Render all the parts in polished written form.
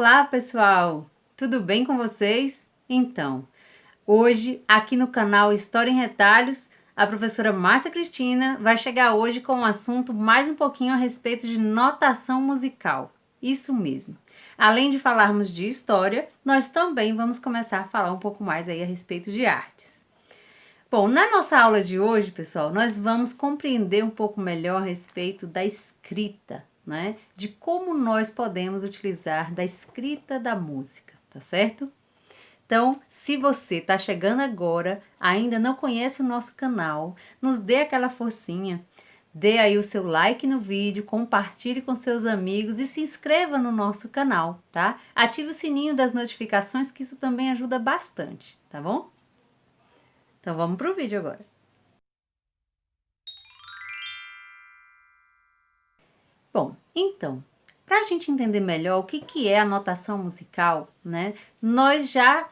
Olá, pessoal! Tudo bem com vocês? Então, hoje, aqui no canal História em Retalhos, a professora Márcia Cristina vai chegar hoje com um assunto mais um pouquinho a respeito de notação musical. Isso mesmo. Além de falarmos de história, nós também vamos começar a falar um pouco mais aí a respeito de artes. Bom, na nossa aula de hoje, pessoal, nós vamos compreender um pouco melhor a respeito da escrita, né? De como nós podemos utilizar da escrita da música, tá certo? Então, se você está chegando agora, ainda não conhece o nosso canal, nos dê aquela forcinha, dê aí o seu like no vídeo, compartilhe com seus amigos e se inscreva no nosso canal, tá? Ative o sininho das notificações que isso também ajuda bastante, tá bom? Então vamos pro vídeo agora. Bom, então, para a gente entender melhor o que é a notação musical, né? Nós já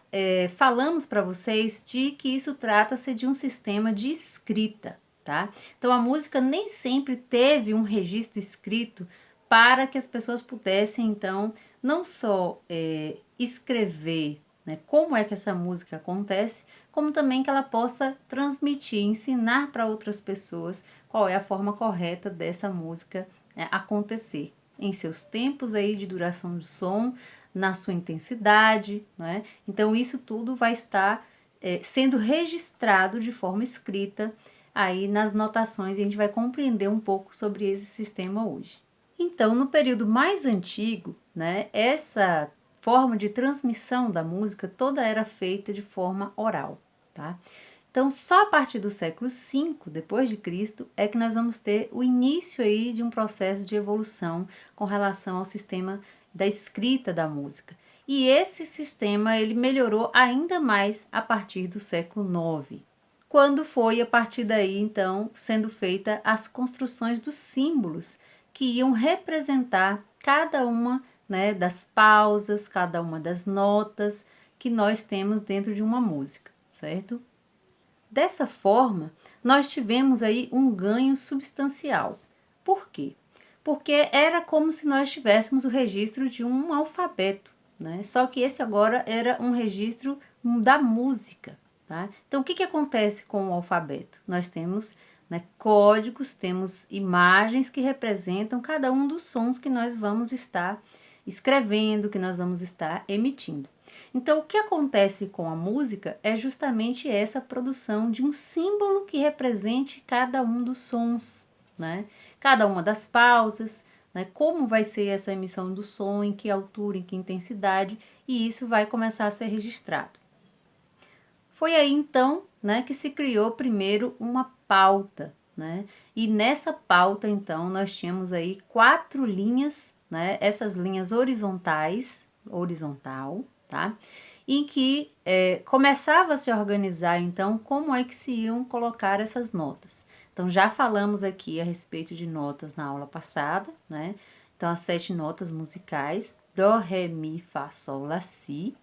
falamos para vocês de que isso trata-se de um sistema de escrita, tá? Então a música nem sempre teve um registro escrito para que as pessoas pudessem, então, não só escrever, né, como é que essa música acontece, como também que ela possa transmitir, ensinar para outras pessoas qual é a forma correta dessa música acontecer em seus tempos aí de duração do som, na sua intensidade, né? Então isso tudo vai estar sendo registrado de forma escrita aí nas notações e a gente vai compreender um pouco sobre esse sistema hoje. Então, no período mais antigo, né, essa forma de transmissão da música toda era feita de forma oral, tá? Então, só a partir do século V depois de Cristo é que nós vamos ter o início aí de um processo de evolução com relação ao sistema da escrita da música. E esse sistema ele melhorou ainda mais a partir do século IX, quando foi a partir daí então sendo feita as construções dos símbolos que iam representar cada uma, né, das pausas, cada uma das notas que nós temos dentro de uma música, certo? Dessa forma, nós tivemos aí um ganho substancial. Por quê? Porque era como se nós tivéssemos o registro de um alfabeto, né? Só que esse agora era um registro da música, tá? Então, o que acontece com o alfabeto? Nós temos, né, códigos, temos imagens que representam cada um dos sons que nós vamos estar escrevendo, que nós vamos estar emitindo. Então, o que acontece com a música é justamente essa produção de um símbolo que represente cada um dos sons, né? Cada uma das pausas, né? Como vai ser essa emissão do som, em que altura, em que intensidade, e isso vai começar a ser registrado. Foi aí então, né, que se criou primeiro uma pauta, né? E nessa pauta então nós tínhamos aí 4 linhas, né? Essas linhas horizontal, tá? Em que começava a se organizar então como é que se iam colocar essas notas. Então já falamos aqui a respeito de notas na aula passada, né? Então as 7 notas musicais, dó, ré, mi, fá, sol, lá, si.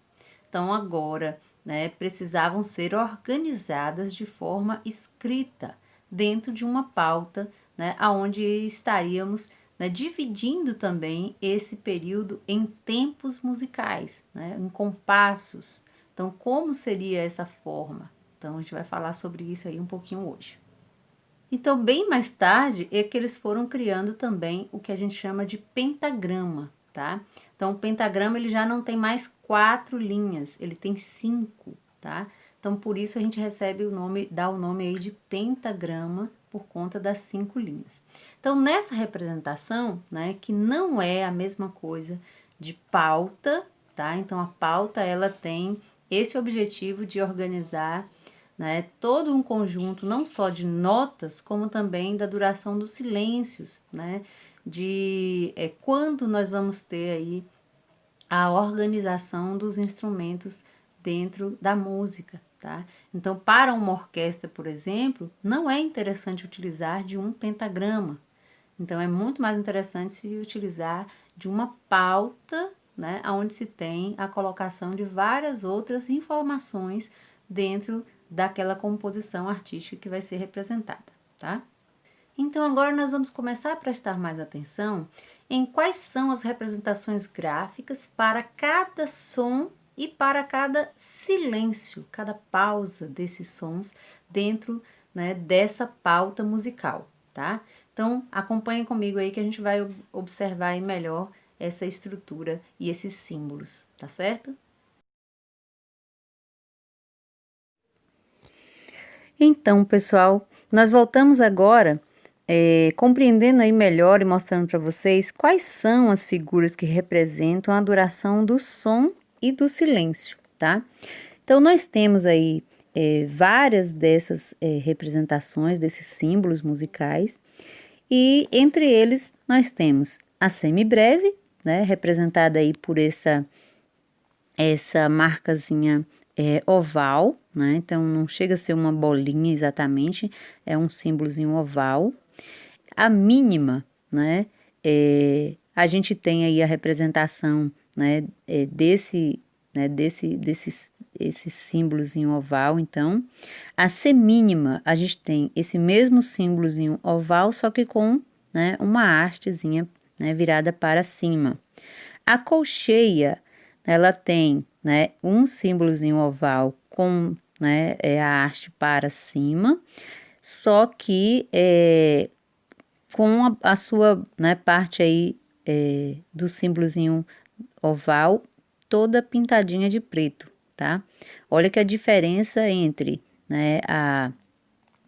Então agora, né, precisavam ser organizadas de forma escrita dentro de uma pauta, né, aonde estaríamos, né, dividindo também esse período em tempos musicais, né, em compassos. Então, como seria essa forma? Então, a gente vai falar sobre isso aí um pouquinho hoje. Então, bem mais tarde é que eles foram criando também o que a gente chama de pentagrama, tá? Então, o pentagrama ele já não tem mais 4 linhas, ele tem 5, tá? Então, por isso a gente recebe o nome, dá o nome aí de pentagrama por conta das 5 linhas. Então, nessa representação, né, que não é a mesma coisa de pauta, tá? Então, a pauta ela tem esse objetivo de organizar, né, todo um conjunto não só de notas, como também da duração dos silêncios, né, de quando nós vamos ter aí a organização dos instrumentos dentro da música, tá? Então, para uma orquestra, por exemplo, não é interessante utilizar de um pentagrama. Então, é muito mais interessante se utilizar de uma pauta, né, onde se tem a colocação de várias outras informações dentro daquela composição artística que vai ser representada, tá? Então agora nós vamos começar a prestar mais atenção em quais são as representações gráficas para cada som e para cada silêncio, cada pausa desses sons dentro, né, dessa pauta musical, tá? Então acompanhem comigo aí que a gente vai observar aí melhor essa estrutura e esses símbolos, tá certo? Então, pessoal, nós voltamos agora, compreendendo aí melhor e mostrando para vocês quais são as figuras que representam a duração do som e do silêncio, tá? Então, nós temos aí várias dessas representações, desses símbolos musicais, e entre eles nós temos a semibreve, né, representada aí por essa marcazinha oval, né? Então não chega a ser uma bolinha exatamente, é um símbolozinho oval. A mínima, né? A gente tem aí a representação, né? Desses esse símbolozinho oval. Então, a semínima, a gente tem esse mesmo símbolozinho oval, só que com, né, uma hastezinha, né, virada para cima. A colcheia, ela tem, né, um símbolozinho oval com, né, a haste para cima, só que com a sua, né, parte aí do símbolozinho oval toda pintadinha de preto, tá? Olha que a diferença entre, né, a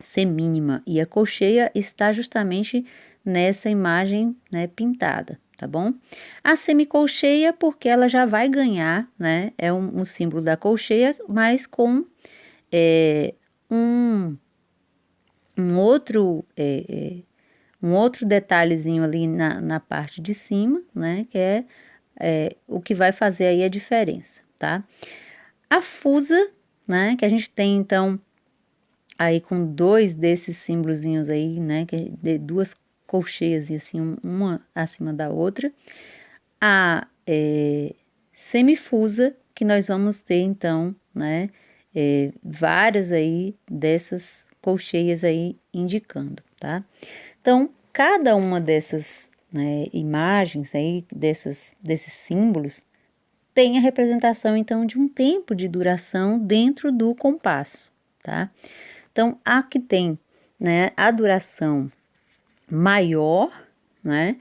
semínima e a colcheia está justamente nessa imagem, né, pintada, tá bom? A semicolcheia, porque ela já vai ganhar, né, é um símbolo da colcheia, mas com um, um outro um outro detalhezinho ali na parte de cima, né, que é o que vai fazer aí a diferença, tá? A fusa, né, que a gente tem então aí com dois desses símbolozinhos aí, né, que de duas colcheias e assim, uma acima da outra. A semifusa, que nós vamos ter então, né, várias aí dessas colcheias aí indicando, tá? Então, cada uma dessas, né, imagens aí, desses símbolos, tem a representação então de um tempo de duração dentro do compasso, tá? Então, a que tem, né, a duração maior, né,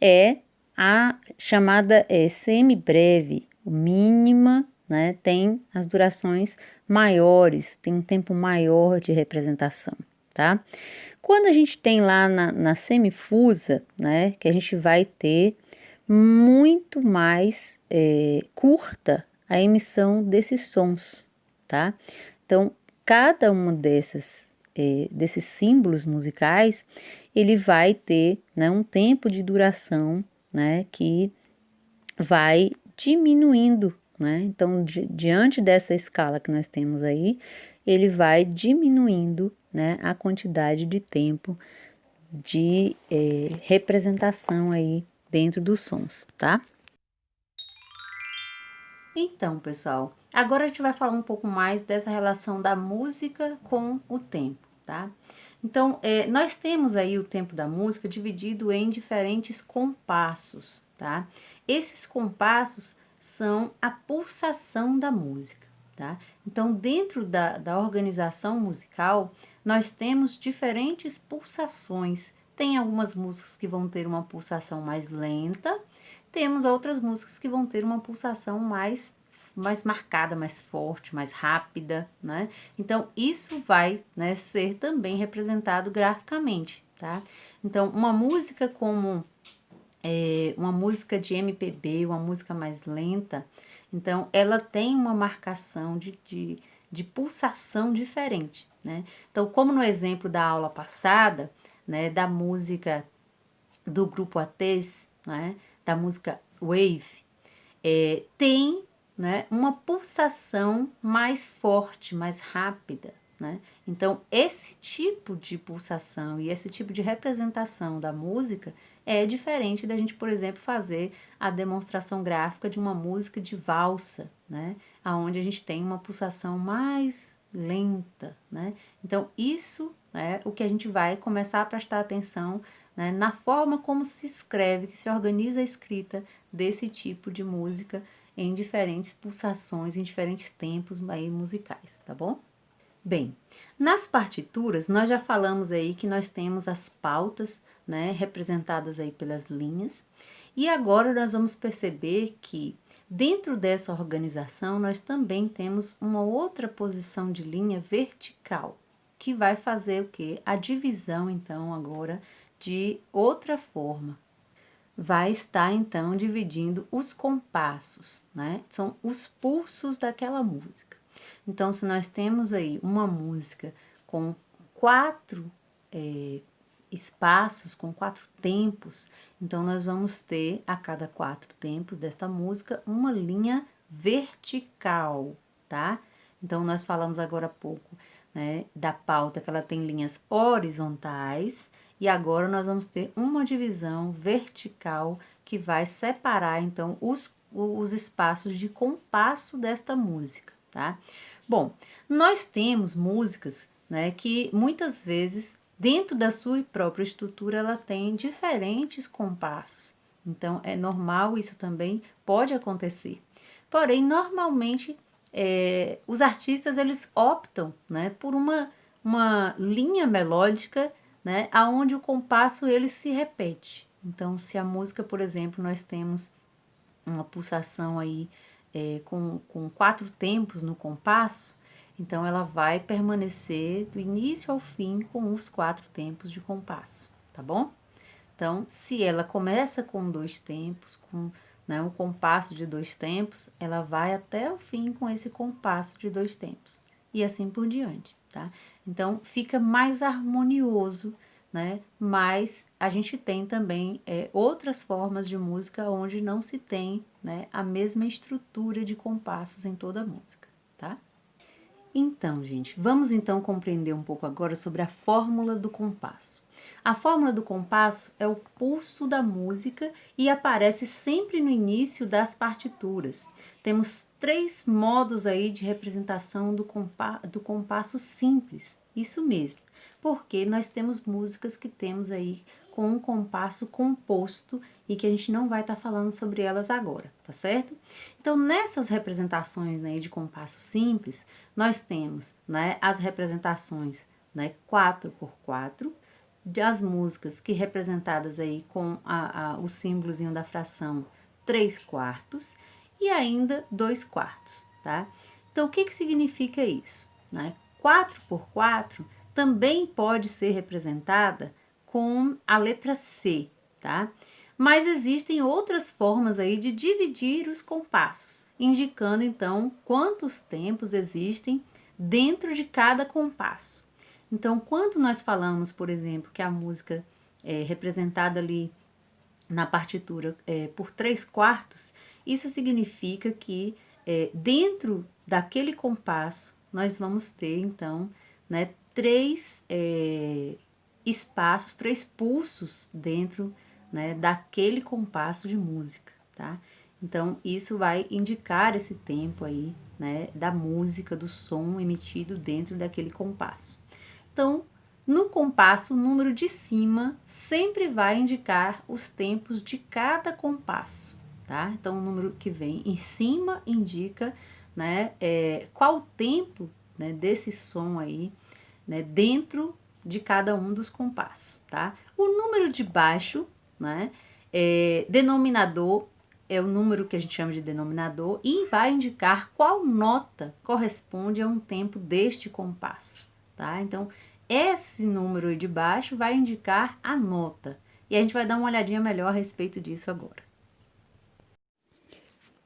é a chamada semibreve, mínima, né, tem as durações maiores, tem um tempo maior de representação, tá? Quando a gente tem lá na semifusa, né, que a gente vai ter muito mais curta a emissão desses sons, tá? Então, cada uma desses símbolos musicais, ele vai ter, né, um tempo de duração, né, que vai diminuindo, né? Então, diante dessa escala que nós temos aí, ele vai diminuindo, né, a quantidade de tempo de representação aí dentro dos sons, tá? Então, pessoal, agora a gente vai falar um pouco mais dessa relação da música com o tempo, tá? Então, nós temos aí o tempo da música dividido em diferentes compassos, tá? Esses compassos são a pulsação da música, tá? Então, dentro da organização musical, nós temos diferentes pulsações. Tem algumas músicas que vão ter uma pulsação mais lenta, temos outras músicas que vão ter uma pulsação mais marcada, mais forte, mais rápida, né? Então, isso vai, né, ser também representado graficamente, tá? Então, uma música como uma música de MPB, uma música mais lenta, então, ela tem uma marcação de pulsação diferente, né? Então, como no exemplo da aula passada, né, da música do grupo ATES, né, da música Wave, tem, né, uma pulsação mais forte, mais rápida, né? Então, esse tipo de pulsação e esse tipo de representação da música é diferente da gente, por exemplo, fazer a demonstração gráfica de uma música de valsa, né? Aonde a gente tem uma pulsação mais lenta, né? Então, isso, né, o que a gente vai começar a prestar atenção, né, na forma como se escreve, que se organiza a escrita desse tipo de música em diferentes pulsações, em diferentes tempos aí musicais, tá bom? Bem, nas partituras nós já falamos aí que nós temos as pautas, né, representadas aí pelas linhas, e agora nós vamos perceber que dentro dessa organização nós também temos uma outra posição de linha vertical, que vai fazer o quê? A divisão então agora de outra forma. Vai estar então dividindo os compassos, né? São os pulsos daquela música. Então, se nós temos aí uma música com 4 espaços, com 4 tempos, então nós vamos ter a cada 4 tempos desta música uma linha vertical, tá? Então, nós falamos agora há pouco, né, da pauta que ela tem linhas horizontais, e agora nós vamos ter uma divisão vertical que vai separar, então, os espaços de compasso desta música, tá? Bom, nós temos músicas, né, que muitas vezes, dentro da sua própria estrutura, ela tem diferentes compassos. Então, é normal, isso também pode acontecer. Porém, normalmente, os artistas, eles optam, né, por uma linha melódica, né, aonde o compasso ele se repete. Então, se a música, por exemplo, nós temos uma pulsação aí com 4 tempos no compasso, então ela vai permanecer do início ao fim com os 4 tempos de compasso, tá bom? Então, se ela começa com 2 tempos, com, né, um compasso de 2 tempos, ela vai até o fim com esse compasso de 2 tempos, e assim por diante, tá? Então, fica mais harmonioso, né? Mas a gente tem também outras formas de música onde não se tem, né, a mesma estrutura de compassos em toda a música, tá? Então, gente, vamos então compreender um pouco agora sobre a fórmula do compasso. A fórmula do compasso é o pulso da música e aparece sempre no início das partituras. Temos 3 modos aí de representação do compasso simples, isso mesmo, porque nós temos músicas que temos aí com um compasso composto e que a gente não vai estar falando sobre elas agora, tá certo? Então, nessas representações, né, de compasso simples, nós temos, né, as representações, né, 4x4, das músicas que representadas aí com o símbolozinho da fração 3/4 e ainda 2/4, tá? Então, o que significa isso, né? 4x4 também pode ser representada com a letra C, tá? Mas existem outras formas aí de dividir os compassos, indicando então quantos tempos existem dentro de cada compasso. Então, quando nós falamos, por exemplo, que a música é representada ali na partitura por 3/4, isso significa que dentro daquele compasso nós vamos ter então, né, 3 espaços, 3 pulsos dentro, né, daquele compasso de música, tá? Então, isso vai indicar esse tempo aí, né, da música, do som emitido dentro daquele compasso. Então, no compasso, o número de cima sempre vai indicar os tempos de cada compasso, tá? Então, o número que vem em cima indica, né, qual o tempo, né, desse som aí, né, dentro de cada um dos compassos, tá? O número de baixo, né, denominador, é o número que a gente chama de denominador e vai indicar qual nota corresponde a um tempo deste compasso, tá? Então, esse número aí de baixo vai indicar a nota. E a gente vai dar uma olhadinha melhor a respeito disso agora.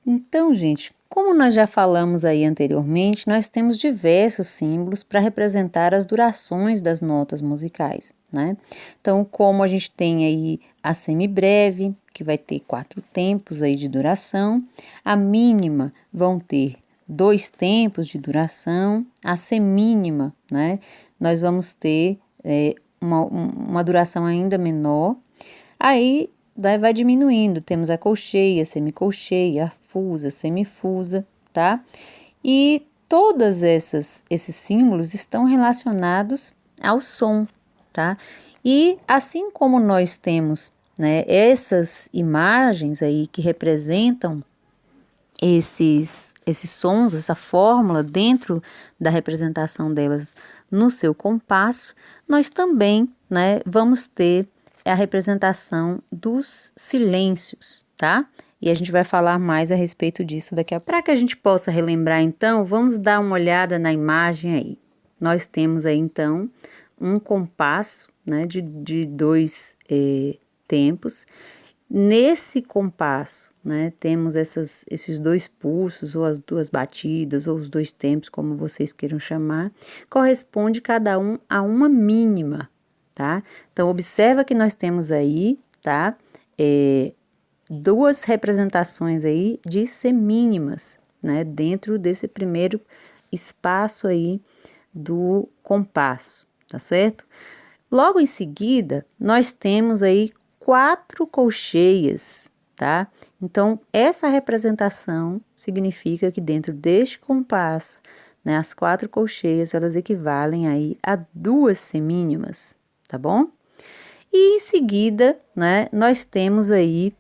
Então, gente, como nós já falamos aí anteriormente, nós temos diversos símbolos para representar as durações das notas musicais, né? Então, como a gente tem aí a semibreve, que vai ter 4 tempos aí de duração, a mínima vão ter 2 tempos de duração, a semínima, né? Nós vamos ter uma duração ainda menor, aí daí vai diminuindo, temos a colcheia, semicolcheia, a fusa, semifusa, tá? E todas esses símbolos estão relacionados ao som, tá? E assim como nós temos, né, essas imagens aí que representam esses sons, essa fórmula dentro da representação delas no seu compasso, nós também, né, vamos ter a representação dos silêncios, tá? E a gente vai falar mais a respeito disso daqui a pouco. Para que a gente possa relembrar, então, vamos dar uma olhada na imagem aí. Nós temos aí, então, um compasso, né, de dois tempos. Nesse compasso, né, temos esses dois pulsos, ou as duas batidas, ou os dois tempos, como vocês queiram chamar, corresponde cada um a uma mínima, tá? Então, observa que nós temos aí, tá, duas representações aí de semínimas, né, dentro desse primeiro espaço aí do compasso, tá certo? Logo em seguida, nós temos aí 4 colcheias, tá? Então, essa representação significa que dentro deste compasso, né, as 4 colcheias, elas equivalem aí a 2 semínimas, tá bom? E em seguida, né, nós temos aí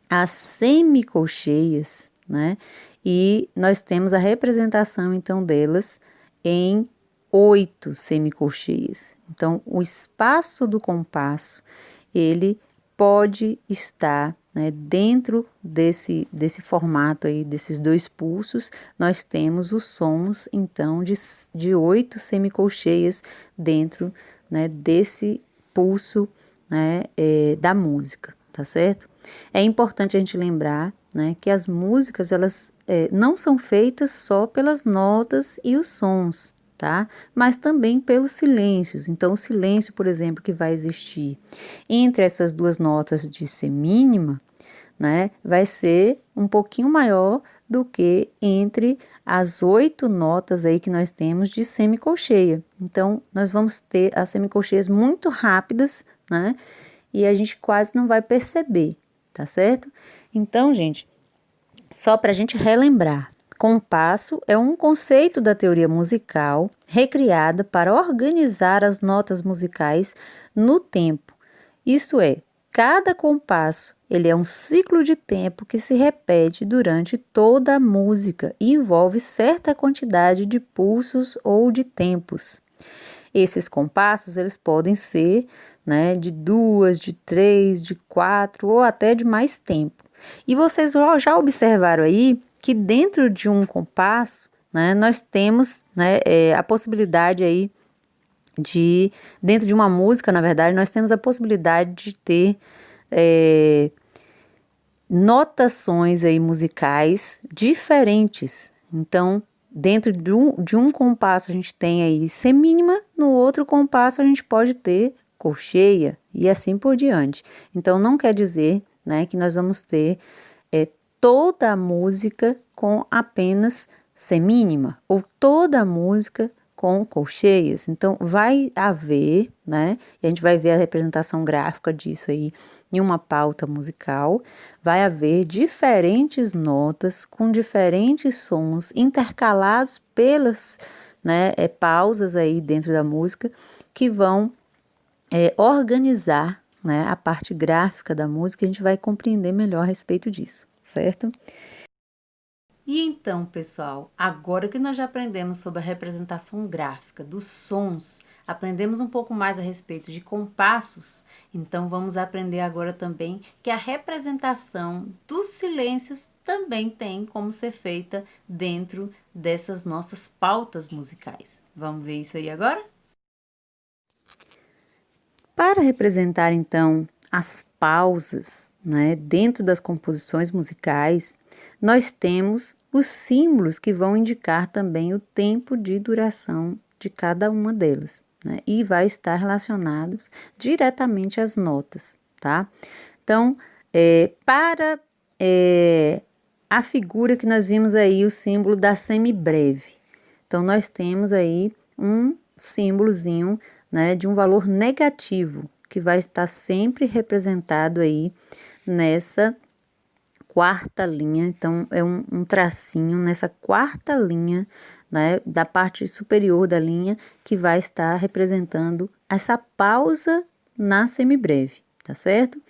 as semicolcheias, né? E nós temos a representação, então, delas em 8 semicolcheias. Então, o espaço do compasso, ele pode estar, né, dentro desse formato aí, desses dois pulsos, nós temos os sons, então, de 8 semicolcheias dentro, né, desse pulso, né, da música, tá certo? É importante a gente lembrar, né, que as músicas, elas não são feitas só pelas notas e os sons, tá? Mas também pelos silêncios. Então, o silêncio, por exemplo, que vai existir entre essas duas notas de semínima, né, vai ser um pouquinho maior do que entre as 8 notas aí que nós temos de semicolcheia. Então, nós vamos ter as semicolcheias muito rápidas, né, e a gente quase não vai perceber, tá certo? Então, gente, só para a gente relembrar, compasso é um conceito da teoria musical recriada para organizar as notas musicais no tempo. Isso é, cada compasso ele é um ciclo de tempo que se repete durante toda a música e envolve certa quantidade de pulsos ou de tempos. Esses compassos eles podem ser, né, de 2, de 3, de 4 ou até de mais tempo. E vocês já observaram aí que dentro de um compasso, né, nós temos, né, a possibilidade aí dentro de uma música, na verdade, nós temos a possibilidade de ter notações aí musicais diferentes. Então, dentro de um compasso a gente tem aí semínima, no outro compasso a gente pode ter colcheia e assim por diante. Então, não quer dizer, né, que nós vamos ter toda a música com apenas semínima ou toda a música com colcheias. Então, vai haver, né, e a gente vai ver a representação gráfica disso aí em uma pauta musical, vai haver diferentes notas com diferentes sons intercalados pelas, né, pausas aí dentro da música que vão organizar, né, a parte gráfica da música. A gente vai compreender melhor a respeito disso, certo? E então, pessoal, agora que nós já aprendemos sobre a representação gráfica dos sons, aprendemos um pouco mais a respeito de compassos, então vamos aprender agora também que a representação dos silêncios também tem como ser feita dentro dessas nossas pautas musicais. Vamos ver isso aí agora? Para representar, então, as pausas, né, dentro das composições musicais, nós temos os símbolos que vão indicar também o tempo de duração de cada uma delas, né, e vai estar relacionados diretamente às notas, tá? Então, para a figura que nós vimos aí, o símbolo da semibreve. Então, nós temos aí um símbolozinho, né, de um valor negativo, que vai estar sempre representado aí nessa quarta linha. Então, é um tracinho nessa quarta linha né, da parte superior da linha, que vai estar representando essa pausa na semibreve, tá certo?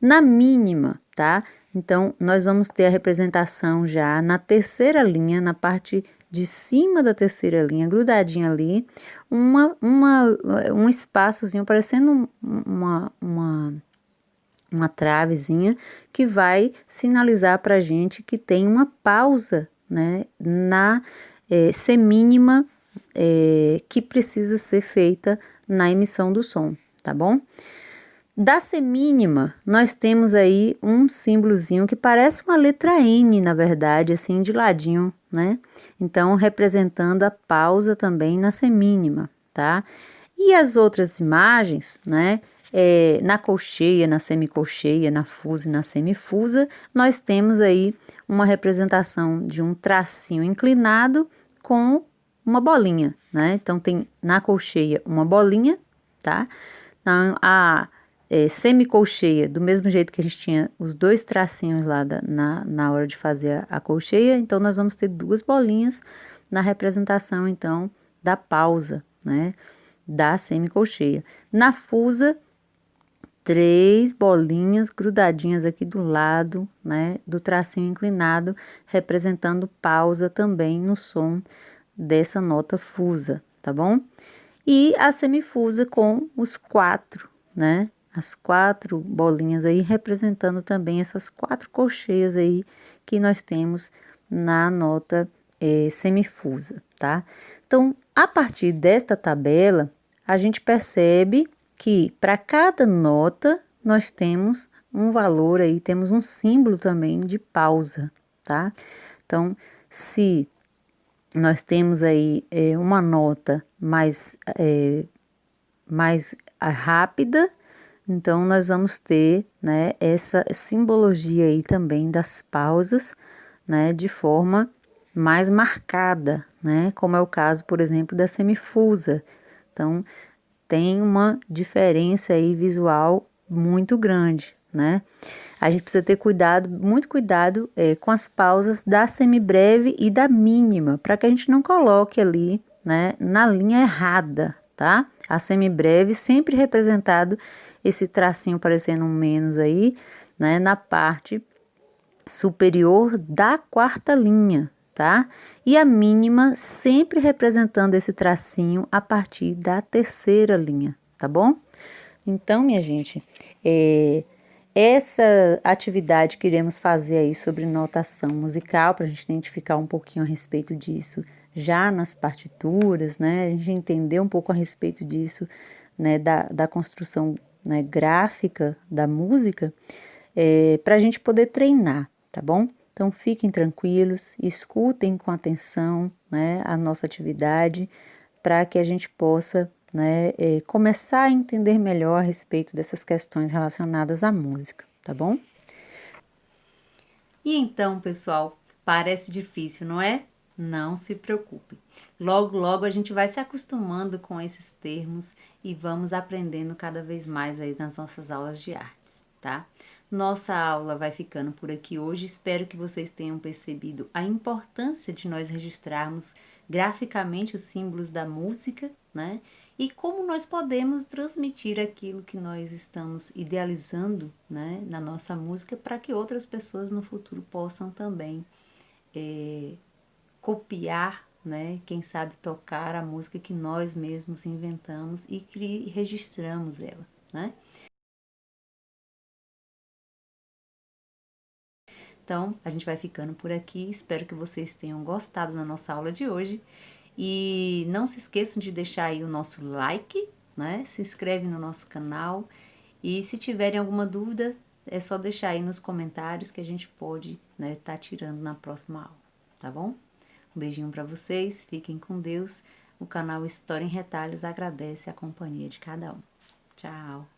Na mínima, tá? Então, nós vamos ter a representação já na terceira linha, na parte de cima da terceira linha, grudadinha ali, um espaçozinho, parecendo uma travezinha, que vai sinalizar para a gente que tem uma pausa, né, na semínima que precisa ser feita na emissão do som, tá bom? Da semínima, nós temos aí um símbolozinho que parece uma letra N, na verdade, assim, de ladinho, né? Então, representando a pausa também na semínima, tá? E as outras imagens, né? Na colcheia, na semicolcheia, na fusa e na semifusa, nós temos aí uma representação de um tracinho inclinado com uma bolinha, né? Então, tem na colcheia uma bolinha, tá? Então, semicolcheia, do mesmo jeito que a gente tinha os dois tracinhos lá na hora de fazer a colcheia, então nós vamos ter duas bolinhas na representação, então, da pausa, né, da semicolcheia. Na fusa, 3 bolinhas grudadinhas aqui do lado, né, do tracinho inclinado, representando pausa também no som dessa nota fusa, tá bom? E a semifusa com os 4, né, as 4 bolinhas aí, representando também essas 4 colcheias aí que nós temos na nota semifusa, tá? Então, a partir desta tabela, a gente percebe que para cada nota nós temos um valor aí, temos um símbolo também de pausa, tá? Então, se nós temos aí uma nota mais rápida, então nós vamos ter, né, essa simbologia aí também das pausas, né, de forma mais marcada, né, como é o caso, por exemplo, da semifusa. Então, tem uma diferença aí visual muito grande, né? A gente precisa ter cuidado, muito cuidado com as pausas da semibreve e da mínima, para que a gente não coloque ali, né, na linha errada, tá? A semibreve sempre representado esse tracinho parecendo um menos aí, né, na parte superior da quarta linha, tá? E a mínima sempre representando esse tracinho a partir da terceira linha, tá bom? Então, minha gente, essa atividade que iremos fazer aí sobre notação musical, para a gente identificar um pouquinho a respeito disso já nas partituras, né? A gente entender um pouco a respeito disso, né? Da construção, né, gráfica da música, para a gente poder treinar, tá bom? Então, fiquem tranquilos, escutem com atenção, né, a nossa atividade, para que a gente possa, né, começar a entender melhor a respeito dessas questões relacionadas à música, tá bom? E então, pessoal, parece difícil, não é? Não se preocupe. Logo, logo a gente vai se acostumando com esses termos e vamos aprendendo cada vez mais aí nas nossas aulas de artes, tá? Nossa aula vai ficando por aqui hoje. Espero que vocês tenham percebido a importância de nós registrarmos graficamente os símbolos da música, né? E como nós podemos transmitir aquilo que nós estamos idealizando, né, na nossa música, para que outras pessoas no futuro possam também copiar, né, quem sabe tocar a música que nós mesmos inventamos e registramos ela, né? Então, a gente vai ficando por aqui. Espero que vocês tenham gostado da nossa aula de hoje. E não se esqueçam de deixar aí o nosso like, né? Se inscreve no nosso canal. E se tiverem alguma dúvida, é só deixar aí nos comentários que a gente pode, né, tá tirando na próxima aula, tá bom? Um beijinho para vocês, fiquem com Deus. O canal História em Retalhos agradece a companhia de cada um. Tchau!